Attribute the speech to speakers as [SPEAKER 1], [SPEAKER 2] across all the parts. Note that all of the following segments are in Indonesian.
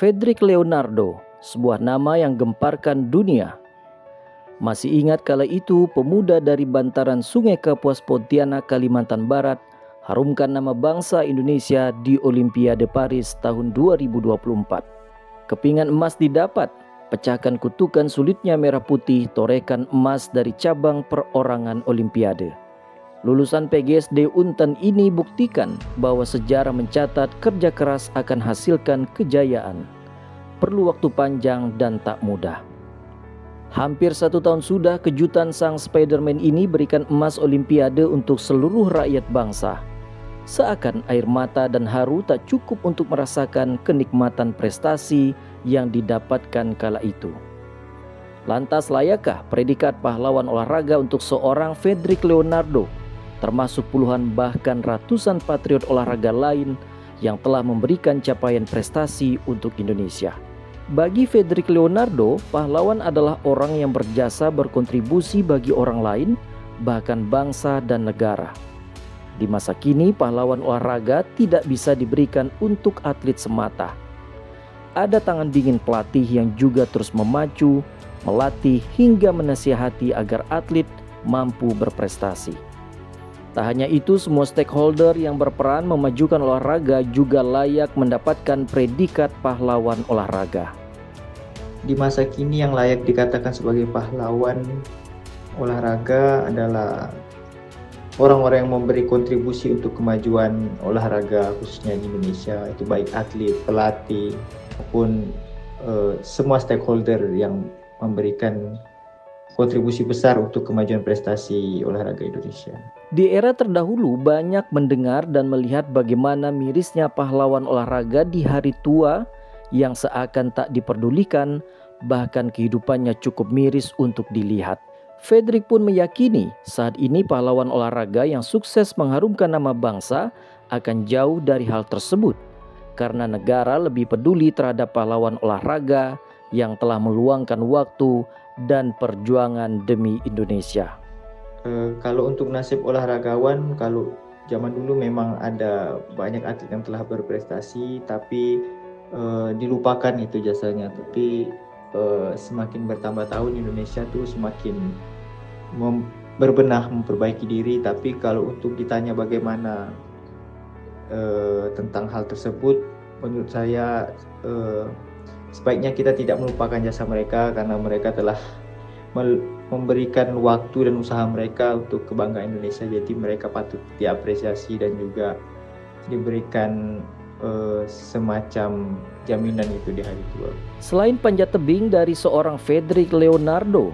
[SPEAKER 1] Fredrik Leonardo, sebuah nama yang gemparkan dunia. Masih ingat kala itu pemuda dari bantaran Sungai Kapuas Pontianak, Kalimantan Barat harumkan nama bangsa Indonesia di Olimpiade Paris tahun 2024. Kepingan emas didapat, pecahkan kutukan sulitnya merah putih torekan emas dari cabang perorangan Olimpiade. Lulusan PGSD Untan ini buktikan bahwa sejarah mencatat kerja keras akan hasilkan kejayaan. Perlu waktu panjang dan tak mudah. Hampir 1 tahun sudah kejutan sang Spiderman ini berikan emas Olimpiade untuk seluruh rakyat bangsa. Seakan air mata dan haru tak cukup untuk merasakan kenikmatan prestasi yang didapatkan kala itu. Lantas layakkah predikat pahlawan olahraga untuk seorang Fredrik Leonardo, termasuk puluhan bahkan ratusan patriot olahraga lain yang telah memberikan capaian prestasi untuk Indonesia? Bagi Fredrik Leonardo, pahlawan adalah orang yang berjasa berkontribusi bagi orang lain, bahkan bangsa dan negara. Di masa kini, pahlawan olahraga tidak bisa diberikan untuk atlet semata. Ada tangan dingin pelatih yang juga terus memacu, melatih hingga menasihati agar atlet mampu berprestasi. Tak hanya itu, semua stakeholder yang berperan memajukan olahraga juga layak mendapatkan predikat pahlawan olahraga.
[SPEAKER 2] Di masa kini yang layak dikatakan sebagai pahlawan olahraga adalah orang-orang yang memberi kontribusi untuk kemajuan olahraga khususnya di Indonesia, itu baik atlet, pelatih, maupun semua stakeholder yang memberikan kontribusi besar untuk kemajuan prestasi olahraga Indonesia.
[SPEAKER 1] Di era terdahulu banyak mendengar dan melihat bagaimana mirisnya pahlawan olahraga di hari tua yang seakan tak diperdulikan, bahkan kehidupannya cukup miris untuk dilihat. Fredrik pun meyakini saat ini pahlawan olahraga yang sukses mengharumkan nama bangsa akan jauh dari hal tersebut, karena negara lebih peduli terhadap pahlawan olahraga yang telah meluangkan waktu dan perjuangan demi Indonesia.
[SPEAKER 2] Kalau untuk nasib olahragawan, kalau zaman dulu memang ada banyak atlet yang telah berprestasi tapi dilupakan itu jasanya. Tapi semakin bertambah tahun Indonesia tuh semakin berbenah memperbaiki diri. Tapi kalau untuk ditanya bagaimana tentang hal tersebut, menurut saya sebaiknya kita tidak melupakan jasa mereka, karena mereka telah memberikan waktu dan usaha mereka untuk kebanggaan Indonesia. Jadi mereka patut diapresiasi dan juga diberikan semacam jaminan itu di hari tua.
[SPEAKER 1] Selain panjat tebing dari seorang Fredrik Leonardo,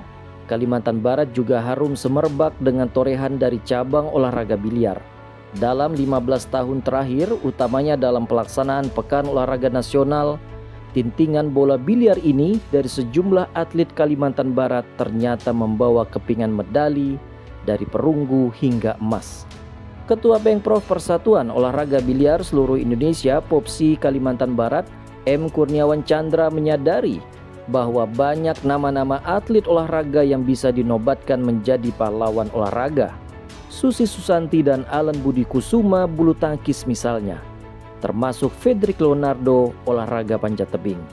[SPEAKER 1] Kalimantan Barat juga harum semerbak dengan torehan dari cabang olahraga biliar. Dalam 15 tahun terakhir, utamanya dalam pelaksanaan Pekan Olahraga Nasional, tintingan bola biliar ini dari sejumlah atlet Kalimantan Barat ternyata membawa kepingan medali dari perunggu hingga emas. Ketua Pengprov Persatuan Olahraga Biliar Seluruh Indonesia Popsi Kalimantan Barat, M. Kurniawan Chandra, menyadari bahwa banyak nama-nama atlet olahraga yang bisa dinobatkan menjadi pahlawan olahraga. Susi Susanti dan Alan Budi Kusuma bulu tangkis misalnya, termasuk Fredrik Leonardo olahraga panjat tebing.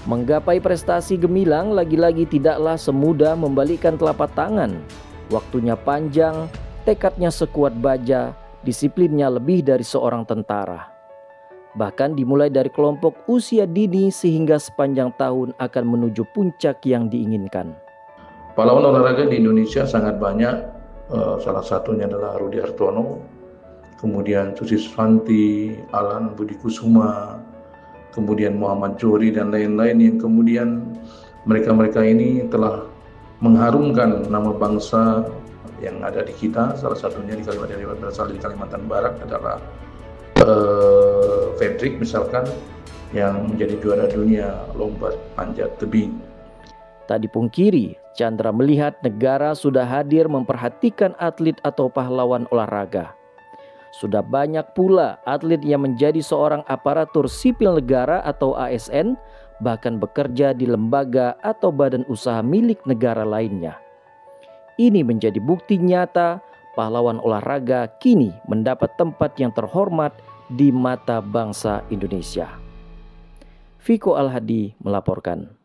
[SPEAKER 1] Menggapai prestasi gemilang lagi-lagi tidaklah semudah membalikkan telapak tangan. Waktunya panjang, tekadnya sekuat baja, disiplinnya lebih dari seorang tentara. Bahkan dimulai dari kelompok usia dini sehingga sepanjang tahun akan menuju puncak yang diinginkan.
[SPEAKER 3] Pahlawan olahraga di Indonesia sangat banyak, salah satunya adalah Rudi Hartono, kemudian Susi Susanti, Alan Budi Kusuma, kemudian Muhammad Johri dan lain-lain yang kemudian mereka-mereka ini telah mengharumkan nama bangsa yang ada di kita. Salah satunya berasal dari Kalimantan Barat adalah Fredrik misalkan, yang menjadi juara dunia lomba panjat tebing.
[SPEAKER 1] Tak dipungkiri, Chandra melihat negara sudah hadir memperhatikan atlet atau pahlawan olahraga. Sudah banyak pula atlet yang menjadi seorang aparatur sipil negara atau ASN, bahkan bekerja di lembaga atau badan usaha milik negara lainnya. Ini menjadi bukti nyata pahlawan olahraga kini mendapat tempat yang terhormat di mata bangsa Indonesia. Viko Alhadi melaporkan.